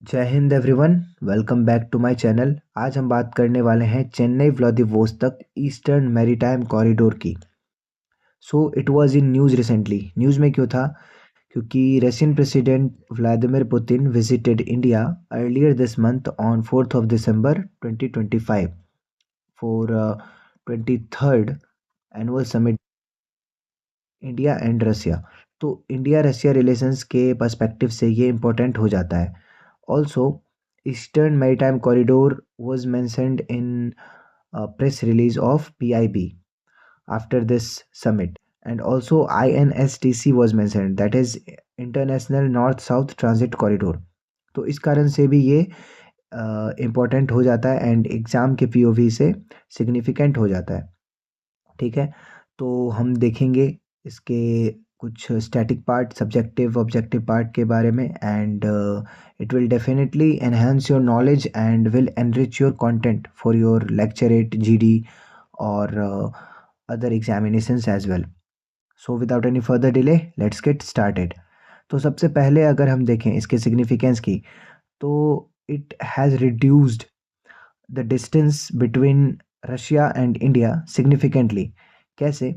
जय हिंद everyone. Welcome back to my channel. आज हम बात करने वाले हैं Chennai Vladivostok eastern maritime corridor की। So it was in news recently. News में क्यों था? क्योंकि Russian president Vladimir Putin visited India earlier this month on 4th of December 2025 for 23rd annual summit India and Russia. तो India Russia relations के perspective से ये important हो जाता है। Also eastern maritime corridor was mentioned in a press release of PIB after this summit, and also INSTC was mentioned, that is International North South Transit Corridor। तो इस कारण से भी ये इम्पोर्टेंट हो जाता है एंड एग्ज़ाम के POV से सिग्निफिकेंट हो जाता है। ठीक है, तो हम देखेंगे इसके कुछ static part, subjective objective part के बारे में, and it will definitely enhance your knowledge and will enrich your content for your lecturer GD और other examinations as well. So without any further delay let's get started. तो सबसे पहले अगर हम देखें इसके सिग्निफिकेंस की, तो it has reduced the distance between Russia and India significantly. कैसे?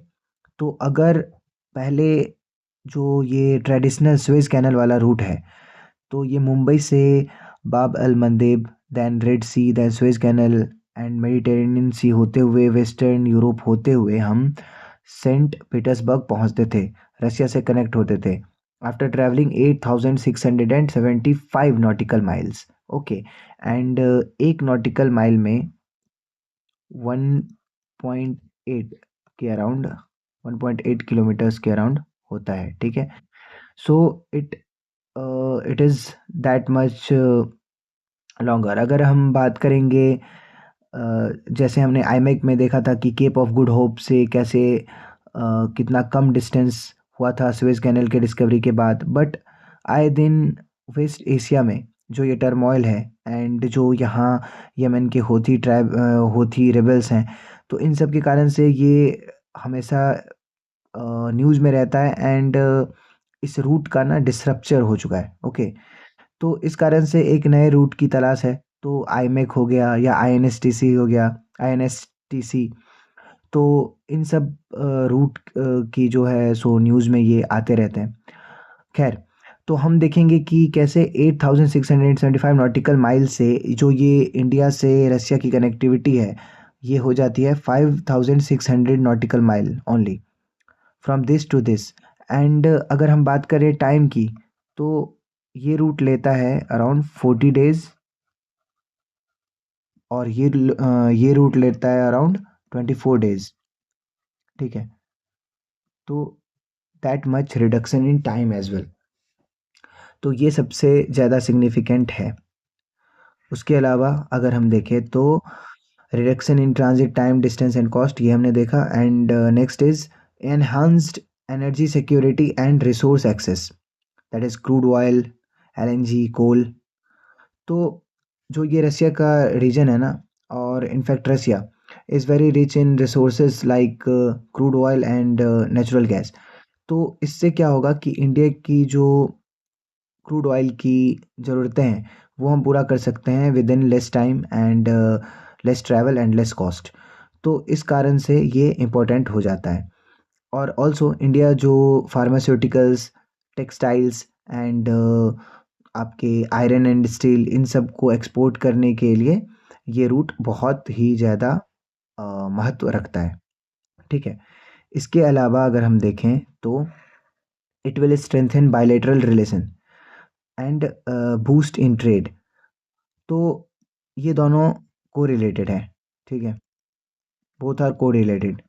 तो अगर पहले जो ये ट्रेडिशनल स्वेज कैनल वाला रूट है, तो ये मुंबई से Bab al Mandeb, then Red Sea, then Suez canal and Mediterranean Sea होते हुए वेस्टर्न यूरोप होते हुए हम सेंट पीटर्सबर्ग पहुंचते थे, रशिया से कनेक्ट होते थे after travelling 8675 nautical miles. Okay, and एक नॉटिकल माइल में 1.8 के अराउंड, 1.8 किलोमीटर्स के अराउंड होता है। ठीक है, so it it is that much longer. अगर हम बात करेंगे जैसे हमने आईमेक में देखा था कि केप ऑफ गुड होप से कैसे कितना कम डिस्टेंस हुआ था स्वेज कैनल के डिस्कवरी के बाद, बट आए दिन वेस्ट एशिया में जो ये टर्मोइल है एंड जो यहाँ यमन के होती रेबल्स हैं, तो इन सब के कारण से ये हमेशा न्यूज़ में रहता है एंड इस रूट का ना डिसरप्चर हो चुका है। ओके, तो इस कारण से एक नए रूट की तलाश है। तो आईमेक हो गया या INSTC हो गया, INSTC, तो इन सब रूट की जो है सो न्यूज़ में ये आते रहते हैं। खैर, तो हम देखेंगे कि कैसे 8675 नॉटिकल माइल से जो ये इंडिया से रसिया की कनेक्टिविटी है, ये हो जाती है 5600 nautical mile only from this to this. And अगर हम बात करें टाइम की, तो ये रूट लेता है अराउंड 40 डेज, और ये रूट लेता है अराउंड 24 डेज। ठीक है, तो that much reduction in time as well. तो ये सबसे ज़्यादा सिग्निफिकेंट है। उसके अलावा अगर हम देखें तो reduction in transit time, distance and cost, ये हमने देखा। And next is enhanced energy security and resource access, that is crude oil, LNG, coal. तो जो ये रसिया का रीजन है ना, और in fact Russia is very rich in resources like crude oil and natural gas. तो इससे क्या होगा कि इंडिया की जो क्रूड ऑयल की ज़रूरतें हैं वो हम पूरा कर सकते हैं with in less time and less travel and less cost. तो इस कारण से ये इम्पोर्टेंट हो जाता है। और ऑल्सो इंडिया जो फार्मास्यूटिकल्स, टेक्सटाइल्स एंड आपके आयरन एंड स्टील, इन सब को एक्सपोर्ट करने के लिए ये रूट बहुत ही ज़्यादा महत्व रखता है। ठीक है, इसके अलावा अगर हम देखें तो it will strengthen bilateral relation and boost in trade. तो ये दोनों को रिलेटेड है। ठीक है, बोथ आर को रिलेटेड,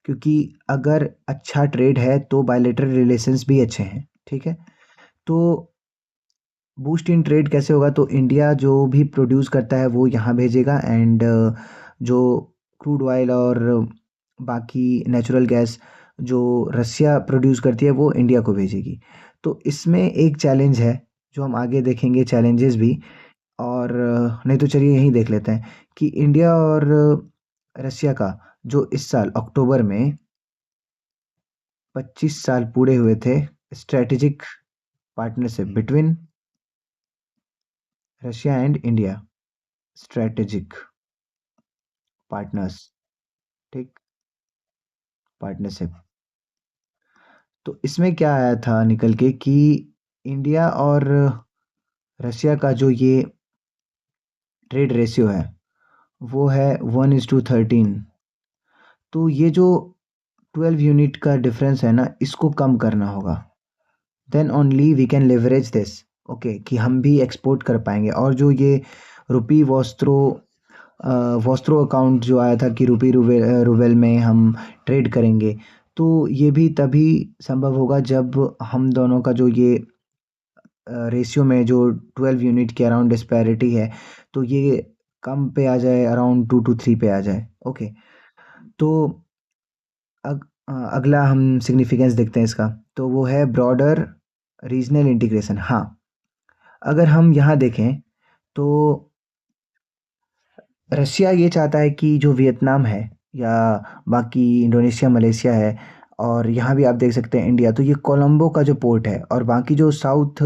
क्योंकि अगर अच्छा ट्रेड है तो बायलैटरल रिलेशंस भी अच्छे हैं। ठीक है, तो बूस्ट इन ट्रेड कैसे होगा? तो इंडिया जो भी प्रोड्यूस करता है वो यहाँ भेजेगा, एंड जो क्रूड ऑयल और बाकी नेचुरल गैस जो रसिया प्रोड्यूस करती है वो इंडिया को भेजेगी। तो इसमें एक चैलेंज है जो हम आगे देखेंगे, चैलेंजेस भी। और नहीं तो चलिए यहीं देख लेते हैं कि इंडिया और रसिया का जो इस साल अक्टूबर में 25 साल पूरे हुए थे strategic partnership between Russia and India strategic partners. ठीक, पार्टनरशिप। तो इसमें क्या आया था निकल के कि इंडिया और रशिया का जो ये ट्रेड रेशियो है वो है 1:13। तो ये जो 12 यूनिट का डिफरेंस है ना, इसको कम करना होगा। Then only we can leverage this. Okay, कि हम भी एक्सपोर्ट कर पाएंगे। और जो ये रुपी वॉस्त्रो वॉस्त्रो अकाउंट जो आया था कि रुपी रूबल में हम ट्रेड करेंगे, तो ये भी तभी संभव होगा जब हम दोनों का जो ये रेशियो में जो 12 यूनिट के अराउंड डिस्पैरिटी है, तो ये कम पे आ जाए, अराउंड 2 to 3 पे आ जाए। ओके। तो अगला हम सिग्निफिकेंस देखते हैं इसका। तो वो है ब्रॉडर रीजनल इंटीग्रेशन। हाँ, अगर हम यहाँ देखें तो रशिया ये चाहता है कि जो वियतनाम है या बाकी इंडोनेशिया मलेशिया है, और यहाँ भी आप देख सकते हैं इंडिया, तो ये कोलंबो का जो पोर्ट है और बाकी जो साउथ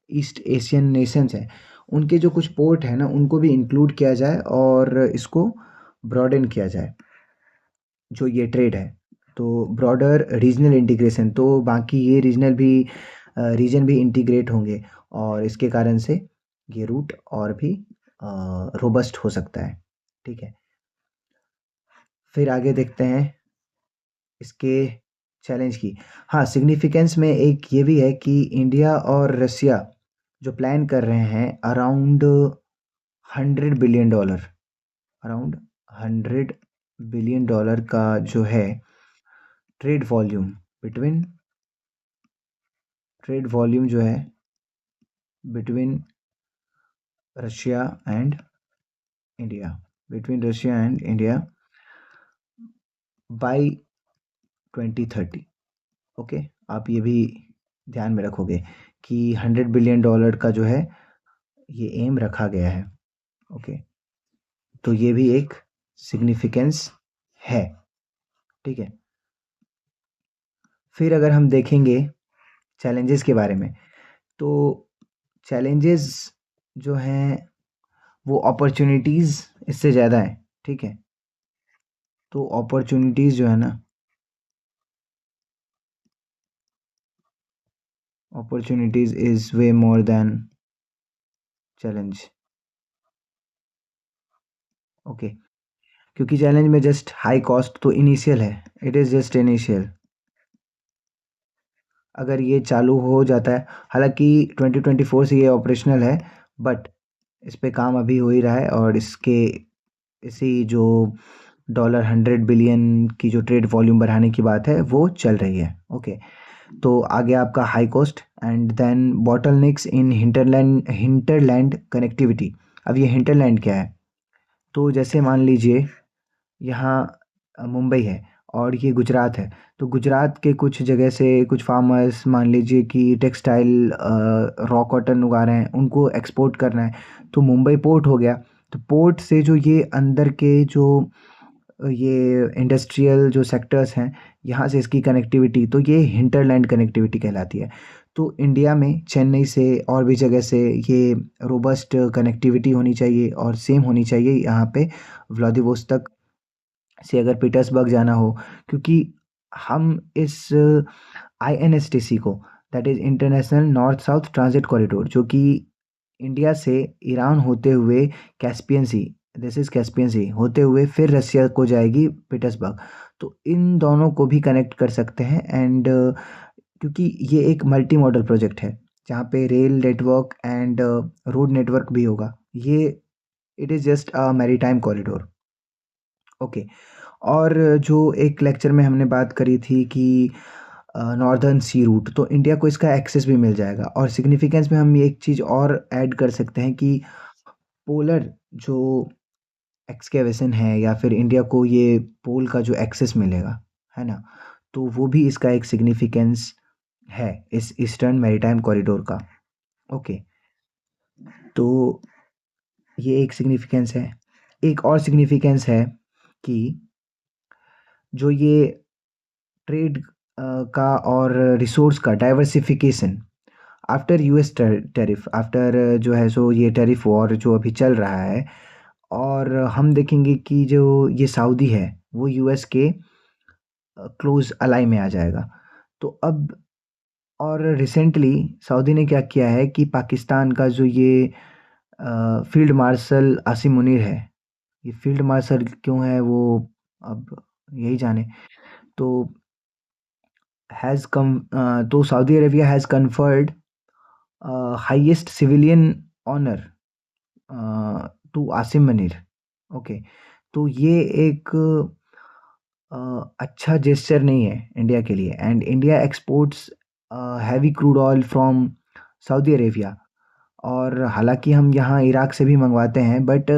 ईस्ट एशियन नेशंस हैं, उनके जो कुछ पोर्ट है ना, उनको भी इंक्लूड किया जाए और इसको ब्रॉडन किया जाए जो ये ट्रेड है। तो ब्रॉडर रीजनल इंटीग्रेशन, तो बाकी ये रीजनल भी रीजन भी इंटीग्रेट होंगे और इसके कारण से ये रूट और भी रोबस्ट हो सकता है। ठीक है। फिर आगे देखते हैं इसके चैलेंज की। हाँ, सिग्निफिकेंस में एक ये भी है कि इंडिया और रसिया जो प्लान कर रहे हैं around 100 billion dollar, around 100 billion dollar का जो है trade volume between, trade volume जो है between Russia and India, between Russia and India by 2030। Okay, आप ये भी ध्यान में रखोगे कि 100 बिलियन डॉलर का जो है ये एम रखा गया है। ओके, तो ये भी एक सिग्निफिकेंस है। ठीक है। फिर अगर हम देखेंगे चैलेंजेस के बारे में, तो चैलेंजेस जो हैं वो अपॉर्चुनिटीज़ इससे ज़्यादा है। ठीक है। तो अपॉर्चुनिटीज़ जो है ना, opportunities is way more than challenge. Okay, क्योंकि चैलेंज में जस्ट हाई कॉस्ट तो इनिशियल है, इट इज़ जस्ट इनिशियल। अगर ये चालू हो जाता है, हालांकि 2024 से ये ऑपरेशनल है, बट इस पे काम अभी हो ही रहा है और इसके इसी जो $100 बिलियन की जो ट्रेड वॉल्यूम बढ़ाने की बात है वो चल रही है। ओके। तो आगे आपका high cost and then bottlenecks in hinterland, hinterland connectivity. अब ये हिंटरलैंड क्या है? तो जैसे मान लीजिए यहाँ मुंबई है और ये गुजरात है, तो गुजरात के कुछ जगह से कुछ फार्मर्स मान लीजिए कि टेक्सटाइल रॉ कॉटन उगा रहे हैं, उनको एक्सपोर्ट करना है, तो मुंबई पोर्ट हो गया। तो पोर्ट से जो ये अंदर के जो ये इंडस्ट्रियल जो सेक्टर्स हैं, यहाँ से इसकी कनेक्टिविटी, तो ये हिंटरलैंड कनेक्टिविटी कहलाती है। तो इंडिया में चेन्नई से और भी जगह से ये रोबस्ट कनेक्टिविटी होनी चाहिए और सेम होनी चाहिए यहाँ पे व्लादिवोस्तोक से अगर पीटर्सबर्ग जाना हो, क्योंकि हम इस आईएनएसटीसी को, that is international north south transit corridor, जो कि इंडिया से ईरान होते हुए Caspian Sea, this is Caspian Sea होते हुए फिर रसिया को जाएगी पीटर्सबर्ग, तो इन दोनों को भी कनेक्ट कर सकते हैं। एंड क्योंकि ये एक मल्टी मॉडल प्रोजेक्ट है जहाँ पे rail network and road network भी होगा। ये it is just a maritime corridor. Okay. और जो एक लेक्चर में हमने बात करी थी कि नॉर्दर्न सी रूट, तो इंडिया को इसका एक्सेस भी मिल जाएगा। और सिग्निफिकेंस में हम ये एक चीज़ और ऐड कर सकते हैं कि पोलर जो एक्सकेवेशन है या फिर इंडिया को ये पोल का जो एक्सेस मिलेगा, है ना, तो वो भी इसका एक सिग्निफिकेंस है इस ईस्टर्न मैरीटाइम कॉरिडोर का। ओके। तो ये एक सिग्निफिकेंस है। एक और सिग्निफिकेंस है कि जो ये ट्रेड का और रिसोर्स का diversification, after US tariff, after जो है सो ये टैरिफ वॉर जो अभी चल रहा है, और हम देखेंगे कि जो ये सऊदी है वो यूएस के क्लोज अलाई में आ जाएगा। तो अब और रिसेंटली सऊदी ने क्या किया है कि पाकिस्तान का जो ये फील्ड मार्शल आसिम मुनीर है, ये फील्ड मार्शल क्यों है वो अब यही जाने। तो हैज़ कम तो Saudi Arabia has conferred highest civilian honour to Asim Munir. Okay, तो ये एक अच्छा जेस्चर नहीं है इंडिया के लिए, and India exports heavy crude oil from Saudi Arabia. और हालांकि हम यहाँ इराक से भी मंगवाते हैं, but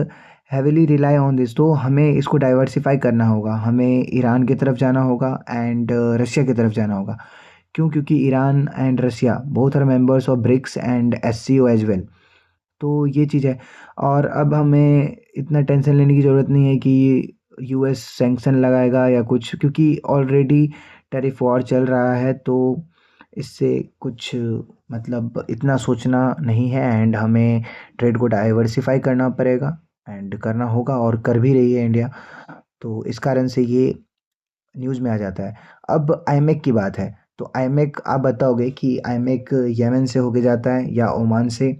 heavily rely on this, तो हमें इसको डाइवर्सिफाई करना होगा, हमें ईरान की तरफ जाना होगा एंड रशिया की तरफ जाना होगा। क्यों? क्योंकि Iran and Russia both are members of BRICS and SCO as well. तो ये चीज़ है। और अब हमें इतना टेंशन लेने की ज़रूरत नहीं है कि यूएस सैंक्शन लगाएगा या कुछ, क्योंकि ऑलरेडी टैरिफ वॉर चल रहा है। तो इससे कुछ मतलब इतना सोचना नहीं है, एंड हमें ट्रेड को डाइवर्सिफाई करना पड़ेगा एंड करना होगा, और कर भी रही है इंडिया। तो इस कारण से ये न्यूज़ में आ जाता है। अब आईमेक की बात है, तो आईमेक आप बताओगे कि आईमेक यमन से होके जाता है या ओमान से,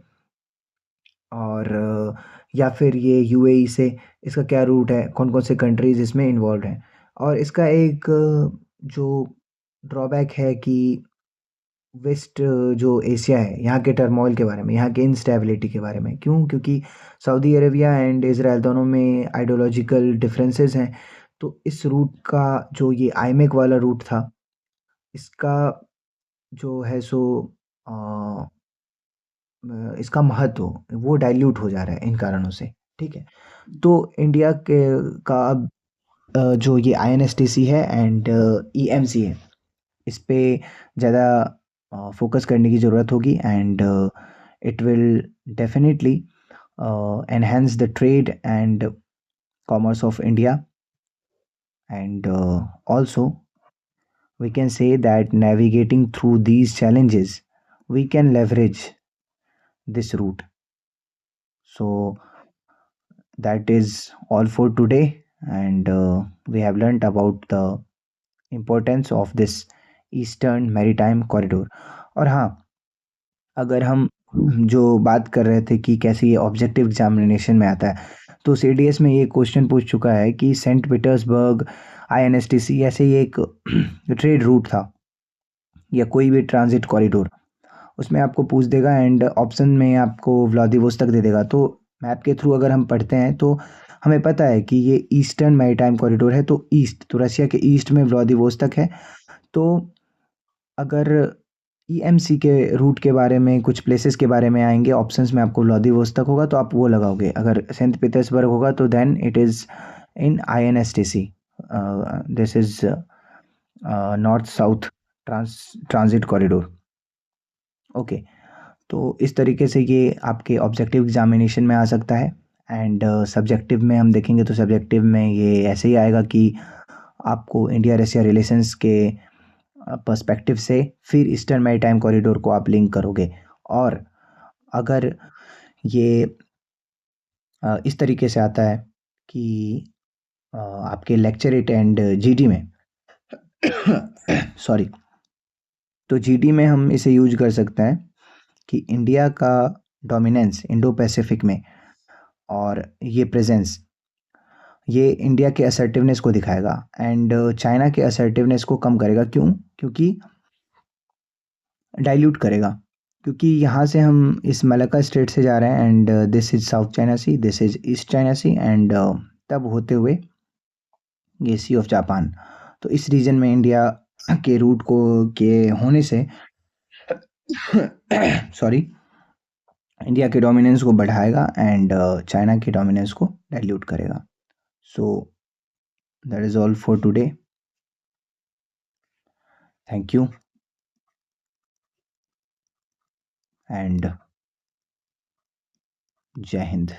और या फिर ये यूएई से, इसका क्या रूट है, कौन-कौन से कंट्रीज़ इसमें इन्वॉल्वड हैं? और इसका एक जो ड्रॉबैक है कि वेस्ट जो एशिया है, यहाँ के टर्मॉइल के बारे में, यहाँ की इंस्टेबिलिटी के बारे में। क्यों? क्योंकि सऊदी अरेबिया एंड इज़राइल दोनों में आइडियोलॉजिकल डिफरेंसेस हैं। तो इस रूट का जो ये आईमेक वाला रूट था, इसका जो है सो अ इसका महत्व वो डाइल्यूट हो जा रहा है इन कारणों से, ठीक है? तो इंडिया के का अब जो ये आईएनएसटीसी है एंड ईएमसी है, इस पे ज़्यादा फोकस करने की ज़रूरत होगी, and it will definitely enhance the trade and commerce of India, and also we can say that navigating through these challenges we can leverage this route. So that is all for today, and we have learnt about the importance of this eastern maritime corridor. और हाँ, अगर हम जो बात कर रहे थे कि कैसे ये ऑब्जेक्टिव एग्जामिनेशन में आता है, तो सीडीएस में ये क्वेश्चन पूछ चुका है कि सेंट पीटर्सबर्ग आईएनएसटीसी ऐसे ही एक ट्रेड रूट था या कोई भी ट्रांजिट कॉरिडोर, उसमें आपको पूछ देगा एंड ऑप्शन में आपको व्लादिवोस्तोक दे देगा। तो मैप के थ्रू अगर हम पढ़ते हैं तो हमें पता है कि ये ईस्टर्न मैरीटाइम कॉरिडोर है, तो ईस्ट, तो रशिया के ईस्ट में व्लादिवोस्तोक है। तो अगर ईएमसी के रूट के बारे में कुछ प्लेसेस के बारे में आएंगे ऑप्शंस में, आपको व्लादिवोस्तोक होगा तो आप वो लगाओगे, अगर सेंट पीटर्सबर्ग होगा तो then it is in INSTC, this is north south transit corridor. Okay, तो इस तरीके से ये आपके ऑब्जेक्टिव एग्जामिनेशन में आ सकता है, एंड सब्जेक्टिव में हम देखेंगे तो सब्जेक्टिव में ये ऐसे ही आएगा कि आपको इंडिया रशिया रिलेशंस के पर्सपेक्टिव से फिर ईस्टर्न मैरीटाइम कॉरिडोर को आप लिंक करोगे। और अगर ये इस तरीके से आता है कि आपके लेक्चरेट एंड जीडी में सॉरी, तो जीडी में हम इसे यूज कर सकते हैं कि इंडिया का डोमिनेंस इंडो पैसिफिक में और ये प्रेजेंस, ये इंडिया के असर्टिवनेस को दिखाएगा एंड चाइना के असर्टिवनेस को कम करेगा। क्यों? क्योंकि डाइल्यूट करेगा, क्योंकि यहाँ से हम इस मलक्का स्ट्रेट से जा रहे हैं and this is South China Sea, this is East China Sea, and तब होते हुए ये सी ऑफ जापान। तो इस रीजन में इंडिया के रूट को के होने से सॉरी, इंडिया के डोमिनेंस को बढ़ाएगा एंड चाइना के डोमिनेंस को डाइल्यूट करेगा। So that is all for today. Thank you and जय हिंद।